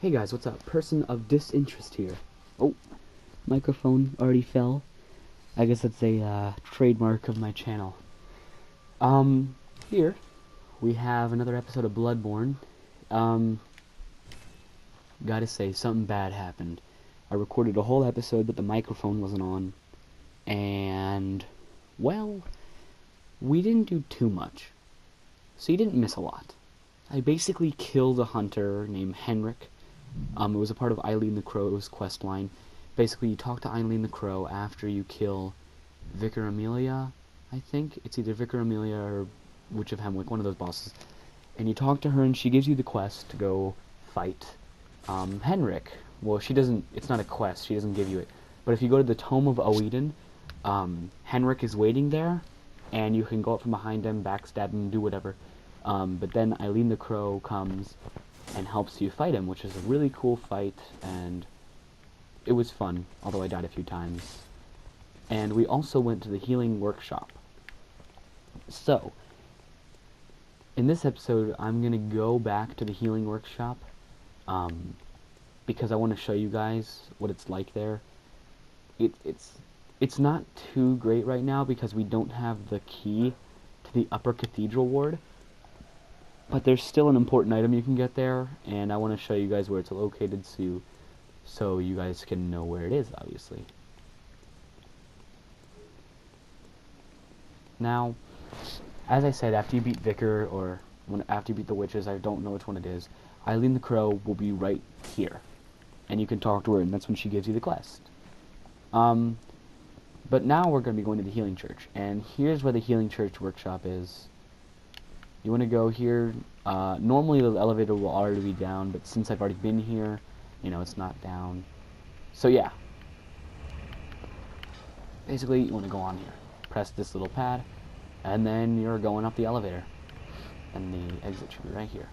Hey guys, what's up? Person of Disinterest here. Oh, microphone already fell. I guess that's a trademark of my channel. Here we have another episode of Bloodborne. Gotta say, something bad happened. I recorded a whole episode, but the microphone wasn't on. And, well, we didn't do too much. So you didn't miss a lot. I basically killed a hunter named Henrik. It was a part of Eileen the Crow's quest line. Basically, you talk to Eileen the Crow after you kill Vicar Amelia, I think. It's either Vicar Amelia or Witch of Hemwick, one of those bosses. And you talk to her and she gives you the quest to go fight Henrik. Well, she doesn't, it's not a quest, she doesn't give you it. But if you go to the Tome of Oedon, Henrik is waiting there, and you can go up from behind him, backstab him, do whatever. But then Eileen the Crow comes and helps you fight him, which is a really cool fight, and it was fun, although I died a few times. And we also went to the healing workshop. So, in this episode, I'm going to go back to the healing workshop, because I want to show you guys what it's like there. It's not too great right now because we don't have the key to the upper cathedral ward, but there's still an important item you can get there, and I want to show you guys where it's located so you guys can know where it is, obviously. Now, as I said, after you beat Vicar, or after you beat the witches, I don't know which one it is, Eileen the Crow will be right here, and you can talk to her, and that's when she gives you the quest. But now we're going to be going to the healing church, and here's where the healing church workshop is. You want to go here. Normally the elevator will already be down, but since I've already been here, you know, it's not down. So yeah. Basically, you want to go on here. Press this little pad, and then you're going up the elevator. And the exit should be right here.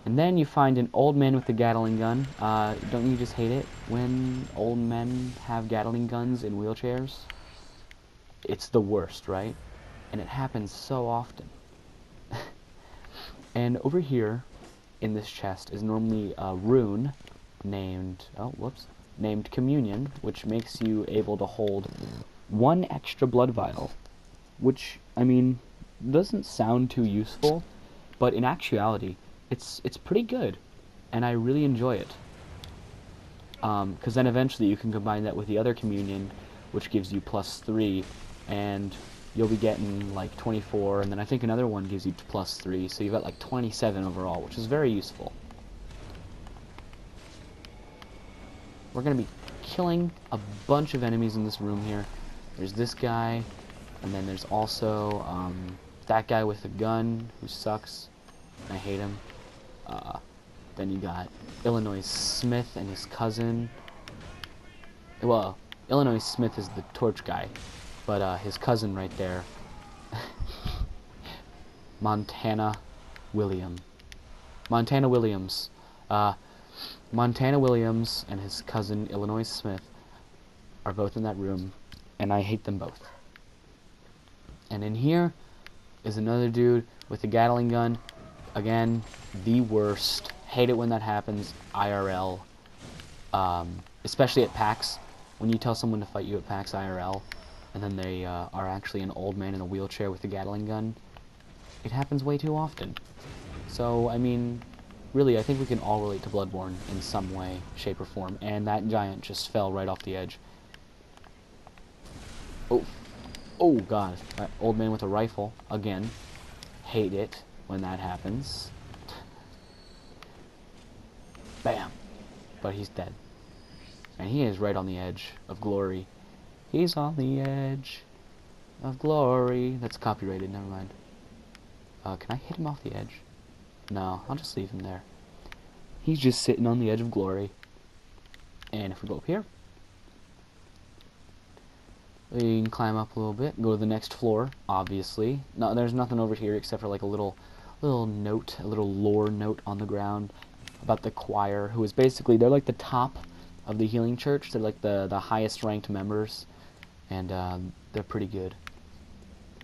And then you find an old man with a Gatling gun. Don't you just hate it when old men have Gatling guns in wheelchairs? It's the worst, right? And it happens so often. And over here, in this chest, is normally a rune named, named Communion, which makes you able to hold one extra blood vial, which, I mean, doesn't sound too useful, but in actuality, it's pretty good, and I really enjoy it. Because then eventually you can combine that with the other Communion, which gives you +3, and you'll be getting like 24, and then I think another one gives you +3, so you've got like 27 overall, which is very useful. We're going to be killing a bunch of enemies in this room here. There's this guy, and then there's also that guy with the gun, who sucks. I hate him. Then you got Illinois Smith and his cousin. Well, Illinois Smith is the torch guy, but his cousin right there, Montana Williams. Montana Williams and his cousin Illinois Smith are both in that room, and I hate them both. And in here is another dude with a Gatling gun. Again, the worst. Hate it when that happens, IRL. Especially at PAX. When you tell someone to fight you at PAX IRL, and then they are actually an old man in a wheelchair with a Gatling gun. It happens way too often. So, I mean, really, I think we can all relate to Bloodborne in some way, shape, or form, and that giant just fell right off the edge. Oh god, that old man with a rifle, again. Hate it when that happens. Bam! But he's dead. And he is right on the edge of glory. He's on the edge of glory. That's copyrighted, never mind. Can I hit him off the edge? No, I'll just leave him there. He's just sitting on the edge of glory. And if we go up here, we can climb up a little bit, go to the next floor, obviously. No, there's nothing over here except for like a little note, a little lore note on the ground about the choir, who is basically, they're like the top of the healing church. They're like the highest ranked members, and they're pretty good.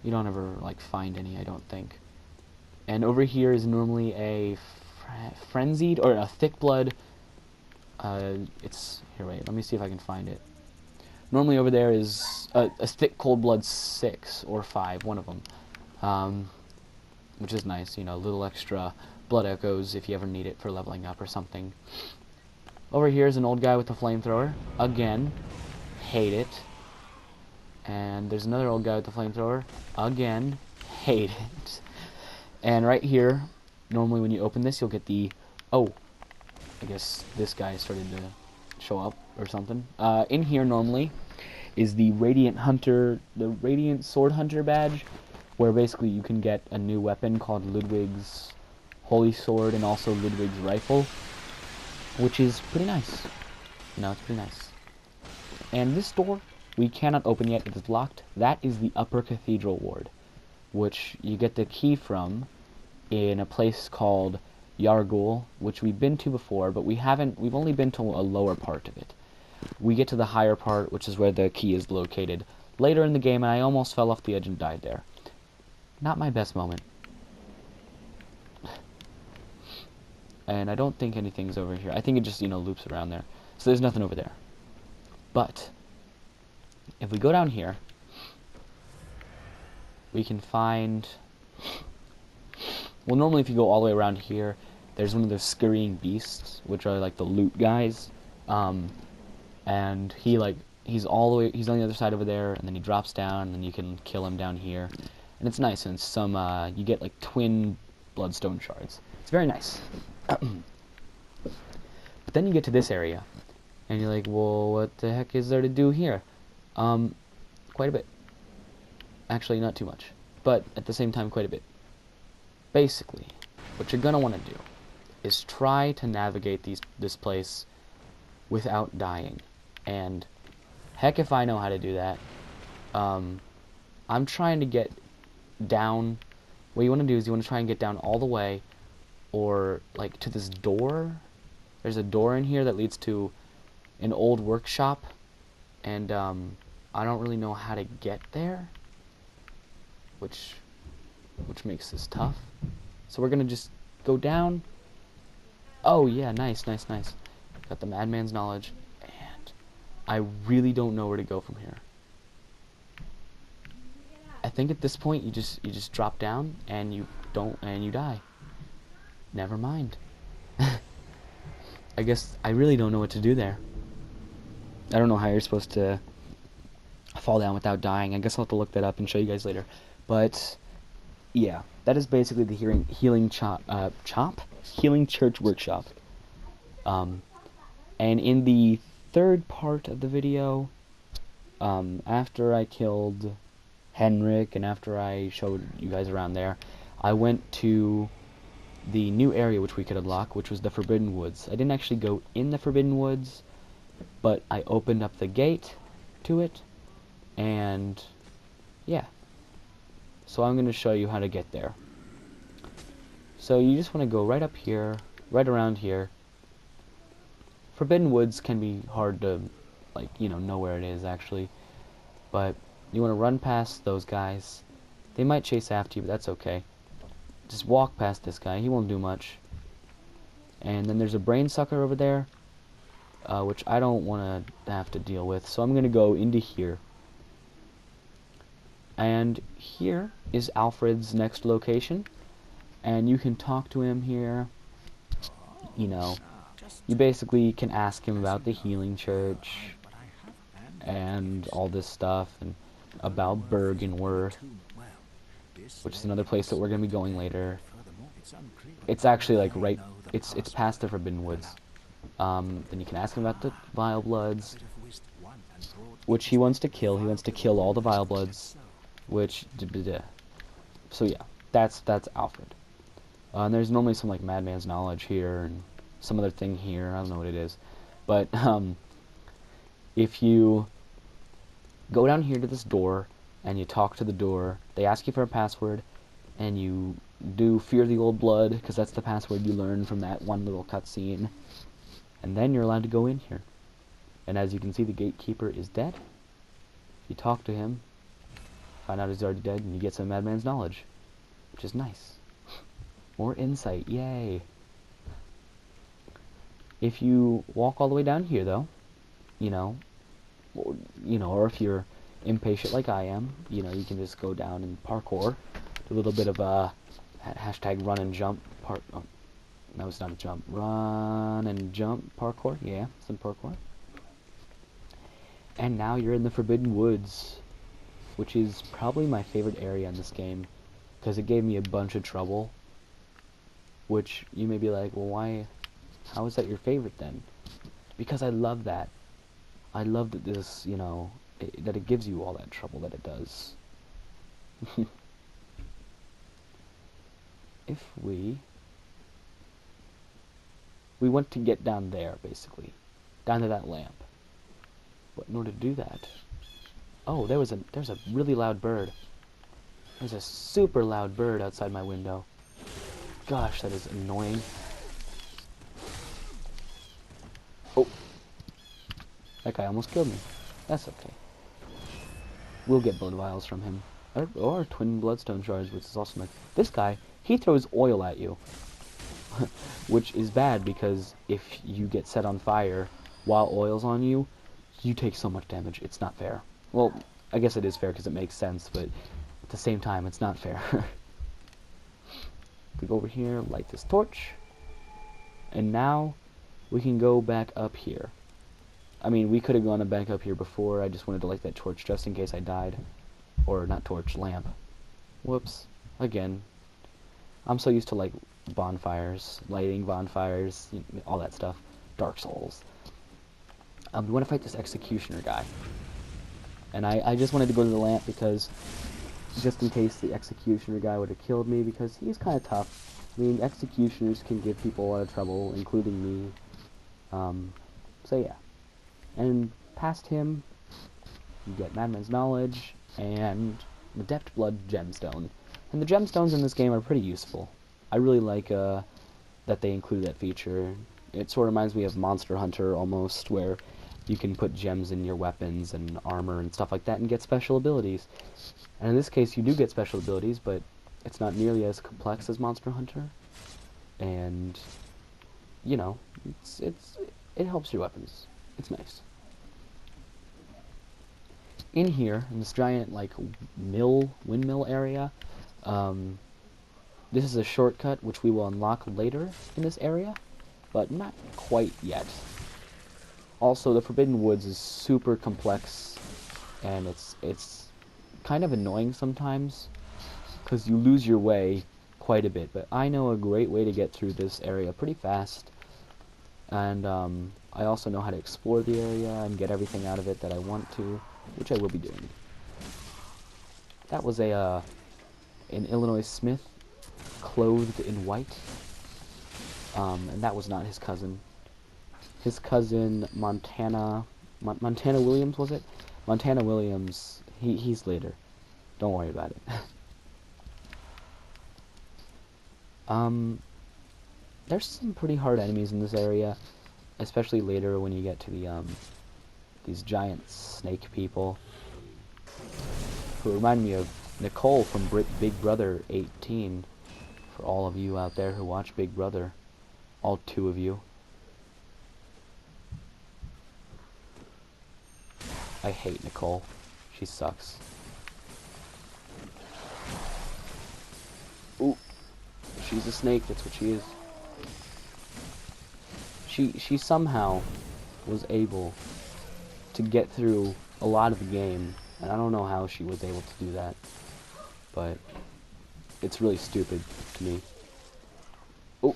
You don't ever like find any, I don't think. And over here is normally a frenzied or a thick blood It's here. Wait, let me see if I can find it. Normally over there is a thick cold blood 6 or 5, one of them, which is nice. You know, a little extra blood echoes if you ever need it for leveling up or something. Over here is an old guy with a flamethrower. Again, hate it. And there's another old guy with a flamethrower. Again, hate it. And right here, normally when you open this, you'll get the... Oh, I guess this guy started to show up or something. In here normally is the Radiant Sword Hunter badge, where basically you can get a new weapon called Ludwig's Holy Sword and also Ludwig's Rifle, which is pretty nice. You know, it's pretty nice. And this door we cannot open yet, it is locked. That is the Upper Cathedral Ward, which you get the key from in a place called Yargul, which we've been to before, but we've only been to a lower part of it. We get to the higher part, which is where the key is located, later in the game, and I almost fell off the edge and died there. Not my best moment. And I don't think anything's over here. I think it just, you know, loops around there. So there's nothing over there. But if we go down here, we can find... Well, normally if you go all the way around here, there's one of those scurrying beasts, which are like the loot guys. And he's on the other side over there, and then he drops down, and then you can kill him down here. And it's nice, and you get like twin bloodstone shards. It's very nice. But then you get to this area, and you're like, well, what the heck is there to do here? Quite a bit. Actually, not too much, but at the same time, quite a bit. Basically, what you're gonna want to do is try to navigate this place without dying. And heck if I know how to do that. I'm trying to get down. What you want to do is you want to try and get down all the way, or like to this door. There's a door in here that leads to an old workshop, and I don't really know how to get there, which makes this tough. So we're gonna just go down. Oh yeah, nice. Got the madman's knowledge, and I really don't know where to go from here. I think at this point you just drop down and you die. Never mind. I guess I really don't know what to do there. I don't know how you're supposed to fall down without dying. I guess I'll have to look that up and show you guys later. But yeah, that is basically the healing church workshop. And in the third part of the video, after I killed Henrik and after I showed you guys around there, I went to the new area which we could unlock, which was the Forbidden Woods. I didn't actually go in the Forbidden Woods, but I opened up the gate to it, and yeah. So I'm going to show you how to get there. So you just want to go right up here, right around here. Forbidden Woods can be hard to, like, you know where it is actually. But you want to run past those guys. They might chase after you, but that's okay. Just walk past this guy, he won't do much. And then there's a brain sucker over there, which I don't want to have to deal with. So I'm going to go into here. And here is Alfred's next location, and you can talk to him here. You know, you basically can ask him about the healing church and all this stuff, and about Bergenworth, which is another place that we're going to be going later. It's actually like it's past the Forbidden Woods. Then you can ask him about the Vile Bloods, which he wants to kill. He wants to kill all the Vile Bloods. So yeah, that's Alfred. And there's normally some like madman's knowledge here and some other thing here. I don't know what it is, but if you go down here to this door and you talk to the door, they ask you for a password, and you do Fear the Old Blood because that's the password you learn from that one little cutscene, and then you're allowed to go in here. And as you can see, the gatekeeper is dead. You talk to him. Find out he's already dead, and you get some madman's knowledge, which is nice. More insight, yay! If you walk all the way down here, though, you know, or if you're impatient like I am, you can just go down and parkour. Do a little bit of a hashtag run and jump part. Oh, no, it's not a jump. Run and jump parkour. Yeah, some parkour. And now you're in the Forbidden Woods, which is probably my favorite area in this game, because it gave me a bunch of trouble. Which you may be like, well, why? How is that your favorite then? Because I love that. I love that this, that it gives you all that trouble that it does. If we want to get down there, basically, down to that lamp. But in order to do that, oh, there's a really loud bird. There's a super loud bird outside my window. Gosh, that is annoying. Oh, that guy almost killed me. That's okay. We'll get blood vials from him. Or twin bloodstone shards, which is also nice. This guy, he throws oil at you. Which is bad, because if you get set on fire while oil's on you, you take so much damage. It's not fair. Well, I guess it is fair because it makes sense, but at the same time, it's not fair. We go over here, light this torch, and now we can go back up here. I mean, we could have gone back up here before. I just wanted to light that torch just in case I died. Or, not torch, lamp. Whoops. Again. I'm so used to, like, bonfires, lighting bonfires, all that stuff. Dark Souls. We want to fight this executioner guy. And I just wanted to go to the lamp because, just in case the executioner guy would have killed me, because he's kind of tough. I mean, executioners can give people a lot of trouble, including me. So yeah. And past him, you get Madman's Knowledge, and the Depth Blood Gemstone. And the gemstones in this game are pretty useful. I really like that they include that feature. It sort of reminds me of Monster Hunter, almost, where you can put gems in your weapons and armor and stuff like that and get special abilities. And in this case, you do get special abilities, but it's not nearly as complex as Monster Hunter. And, it helps your weapons. It's nice. In here, in this giant, like, windmill area, this is a shortcut which we will unlock later in this area, but not quite yet. Also, the Forbidden Woods is super complex, and it's kind of annoying sometimes, because you lose your way quite a bit, but I know a great way to get through this area pretty fast, and I also know how to explore the area and get everything out of it that I want to, which I will be doing. That was an Illinois Smith, clothed in white, and that was not his cousin. His cousin, Montana Williams, was it? Montana Williams, he's later. Don't worry about it. There's some pretty hard enemies in this area, especially later when you get to the, these giant snake people, who remind me of Nicole from Big Brother 18, for all of you out there who watch Big Brother, all 2 of you. I hate Nicole. She sucks. Ooh. She's a snake, that's what she is. She somehow was able to get through a lot of the game, and I don't know how she was able to do that, but it's really stupid to me. Oh.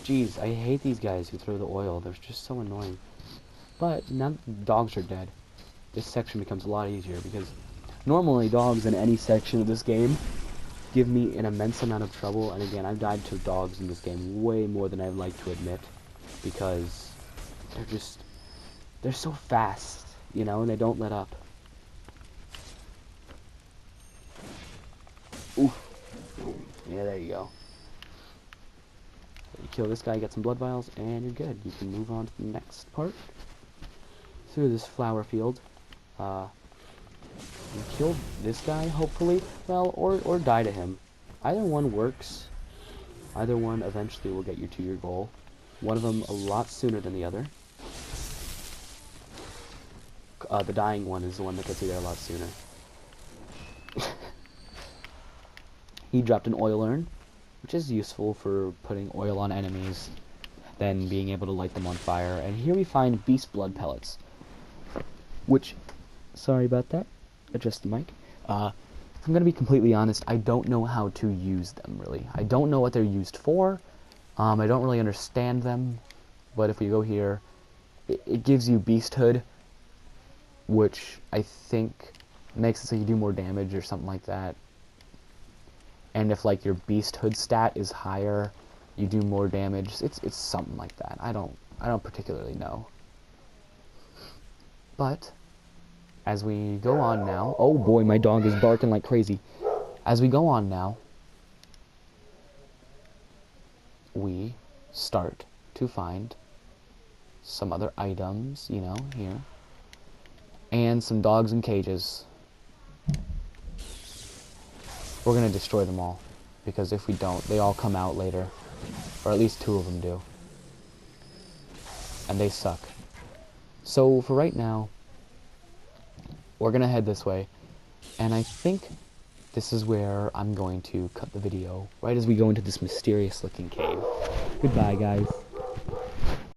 Jeez, I hate these guys who throw the oil. They're just so annoying. But now that the dogs are dead, this section becomes a lot easier, because normally dogs in any section of this game give me an immense amount of trouble, and again, I've died to dogs in this game way more than I'd like to admit, because they're so fast, and they don't let up. Oof. Yeah, there you go. So you kill this guy, get some blood vials, and you're good. You can move on to the next part. Through this flower field. You kill this guy, hopefully. Well, or die to him. Either one works. Either one eventually will get you to your goal. One of them a lot sooner than the other. The dying one is the one that gets you there a lot sooner. He dropped an oil urn, which is useful for putting oil on enemies, then being able to light them on fire. And here we find beast blood pellets, which, sorry about that, adjust the mic. If I'm going to be completely honest, I don't know how to use them, really. I don't know what they're used for. I don't really understand them, but if we go here, it gives you beasthood, which I think makes it so you do more damage or something like that. And if like your beasthood stat is higher, you do more damage. It's something like that. I don't particularly know. But as we go on now, oh boy, my dog is barking like crazy. As we go on now, we start to find some other items, you know, here. And some dogs in cages. We're going to destroy them all, because if we don't, they all come out later. Or at least 2 of them do. And they suck. So, for right now, we're going to head this way. And I think this is where I'm going to cut the video, right as we go into this mysterious-looking cave. Goodbye, guys.